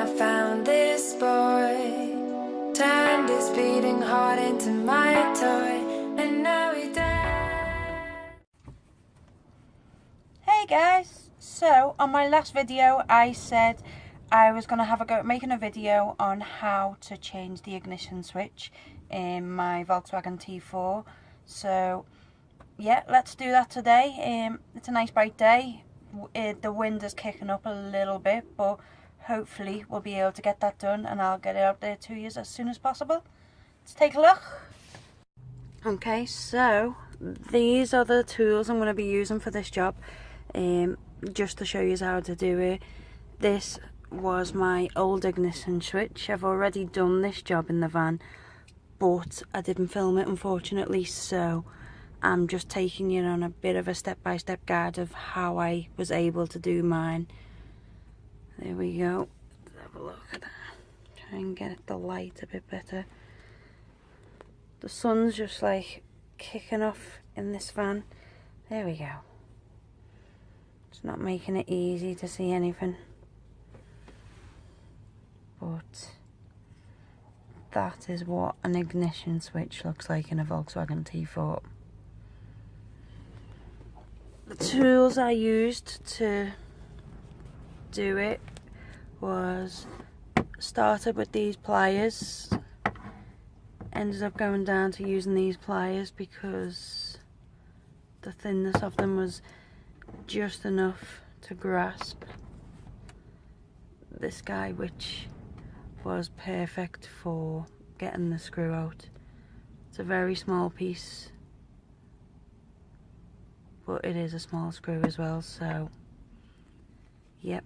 I found this boy, turned his beating heart into my toy, and now he's dead. Hey guys, so on my last video I said I was going to have a go at making a video on how to change the ignition switch in my Volkswagen T4. So yeah, let's do that today. It's a nice bright day. The wind is kicking up a little bit, but hopefully we'll be able to get that done and I'll get it out there to you as soon as possible. Let's take a look. Okay, so these are the tools I'm going to be using for this job, just to show you how to do it. This was my old ignition switch. I've already done this job in the van, but I didn't film it unfortunately, so I'm just taking you on a bit of a step-by-step guide of how I was able to do mine. There we go. Let's have a look at that. Try and get the light a bit better. The sun's just like kicking off in this van. There we go. It's not making it easy to see anything. But that is what an ignition switch looks like in a Volkswagen T4. The tools I used to do it was started with these pliers. Ended up going down to using these pliers because the thinness of them was just enough to grasp this guy, which was perfect for getting the screw out. It's a very small piece, but it is a small screw as well, so yep,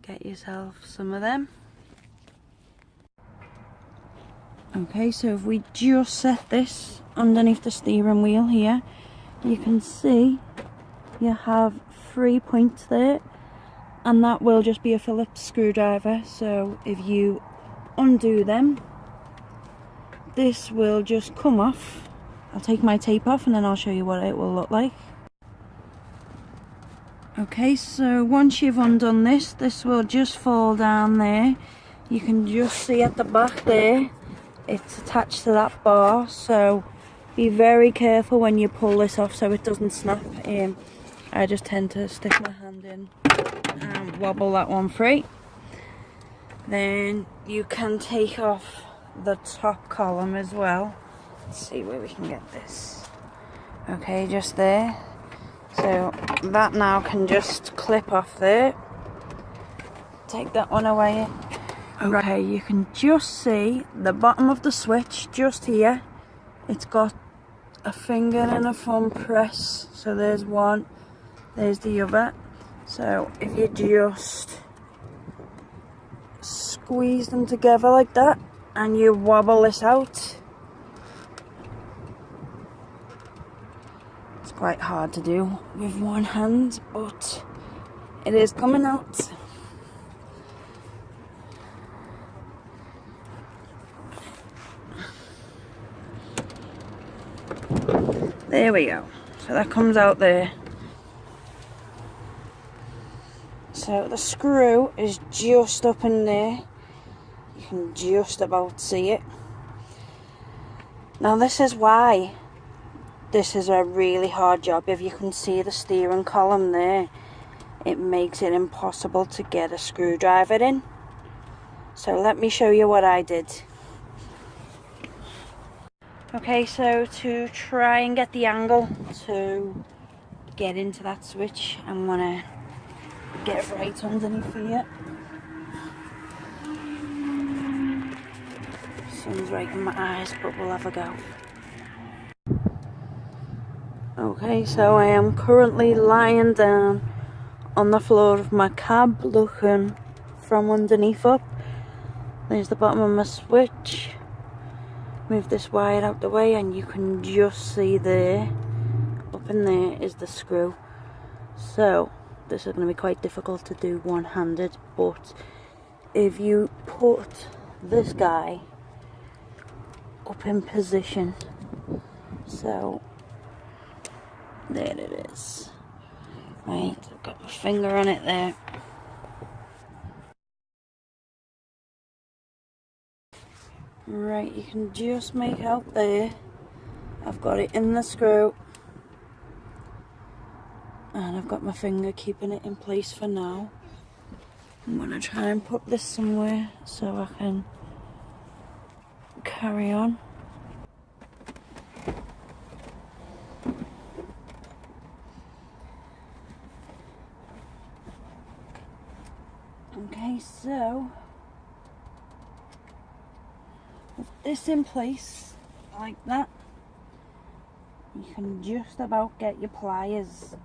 get yourself some of them. Okay, so if we just set this underneath the steering wheel here, you can see you have 3 points there, and that will just be a Phillips screwdriver. So if you undo them, this will just come off. I'll take my tape off and then I'll show you what it will look like. Okay, so once you've undone this, this will just fall down there. You can just see at the back there, it's attached to that bar, so be very careful when you pull this off so it doesn't snap. I just tend to stick my hand in and wobble that one free. Then you can take off the top column as well. Let's see where we can get this. Okay, just there. So that now can just clip off there. Take that one away. Okay, you can just see the bottom of the switch just here. It's got a finger and a thumb press. So there's one, there's the other. So if you just squeeze them together like that and you wobble this out, it's quite hard to do with one hand, but it is coming out. There we go. So that comes out there. So the screw is just up in there. You can just about see it. Now this is why this is a really hard job. If you can see the steering column there, it makes it impossible to get a screwdriver in. So let me show you what I did. Okay, so to try and get the angle to get into that switch, I'm gonna get right underneath here. Sun's right in my eyes, but we'll have a go. Okay, so I am currently lying down on the floor of my cab, looking from underneath up. There's the bottom of my switch. Move this wire out the way and you can just see there, up in there is the screw. So this is going to be quite difficult to do one-handed, but if you put this guy up in position, so there it is. Right, I've got my finger on it there. Right, you can just make out there. I've got it in the screw. And I've got my finger keeping it in place for now. I'm going to try and put this somewhere so I can carry on. Okay, so with this in place like that, you can just about get your pliers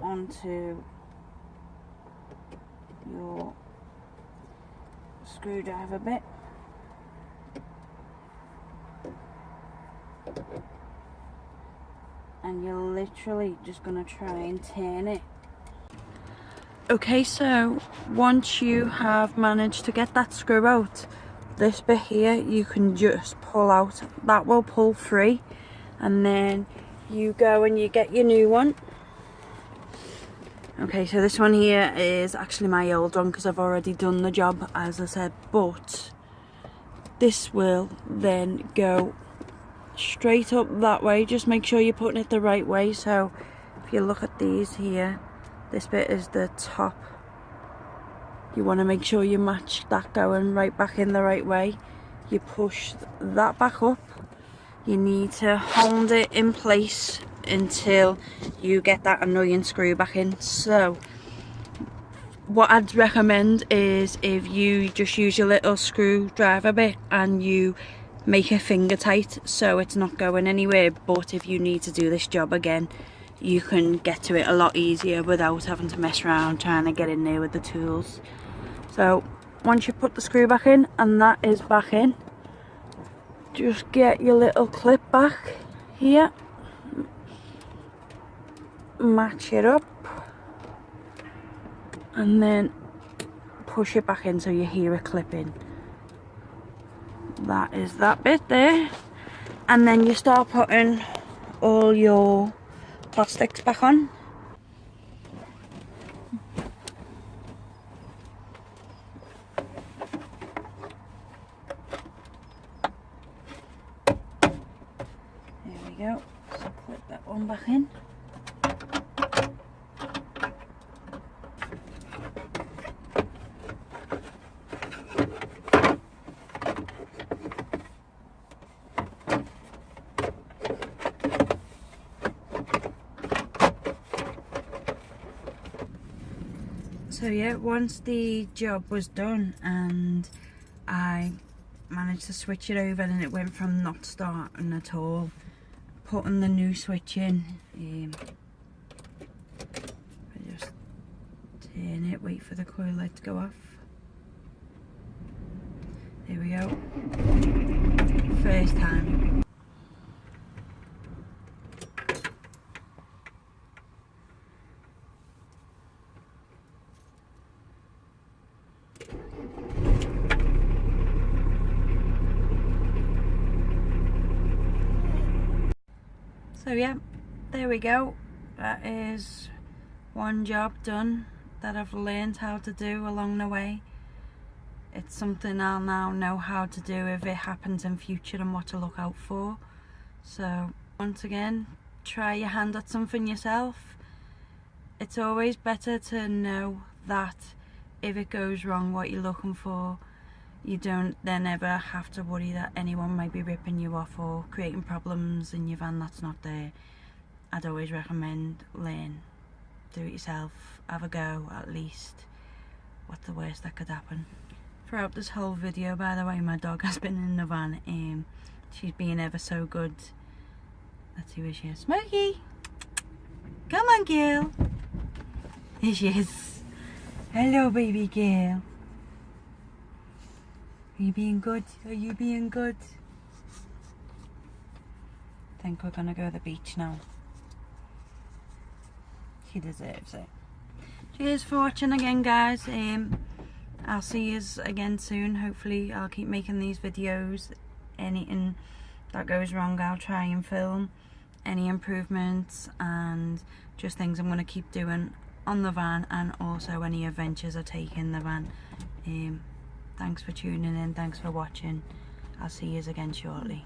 onto your screwdriver bit. And you're literally just going to try and turn it. Okay, so once you have managed to get that screw out, this bit here you can just pull out. That will pull free, and then you go and you get your new one. Okay, so this one here is actually my old one because I've already done the job, as I said, but this will then go straight up that way. Just make sure you're putting it the right way. So if you look at these here, this bit is the top. You want to make sure you match that going right back in the right way. You push that back up. You need to hold it in place until you get that annoying screw back in. So what I'd recommend is if you just use your little screwdriver bit and you make it finger tight so it's not going anywhere. But if you need to do this job again, you can get to it a lot easier without having to mess around trying to get in there with the tools. So once you put the screw back in and that is back in, just get your little clip back here, match it up, and then push it back in so you hear it clipping. That is that bit there, and then you start putting all your plastics back on. There we go. So clip that one back in. So yeah, once the job was done and I managed to switch it over and it went from not starting at all, putting the new switch in, I just turn it, wait for the coil light to go off. There we go. First time. So yeah, there we go. That is one job done that I've learned how to do along the way. It's something I'll now know how to do if it happens in future and what to look out for. So once again, try your hand at something yourself. It's always better to know that if it goes wrong what you're looking for, you don't then ever have to worry that anyone might be ripping you off or creating problems in your van that's not there. I'd always recommend learn, do it yourself, have a go at least. What's the worst that could happen? Throughout this whole video, by the way, my dog has been in the van. She's been ever so good. Let's see where she is. Smokey! Come on, girl! There she is. Hello, baby girl. Are you being good? Are you being good? I think we're gonna go to the beach now. She deserves it. Cheers for watching again, guys. I'll see you again soon. Hopefully I'll keep making these videos. Anything that goes wrong I'll try and film. Any improvements and just things I'm going to keep doing on the van, and also any adventures I take in the van. Thanks for tuning in, thanks for watching. I'll see you again shortly.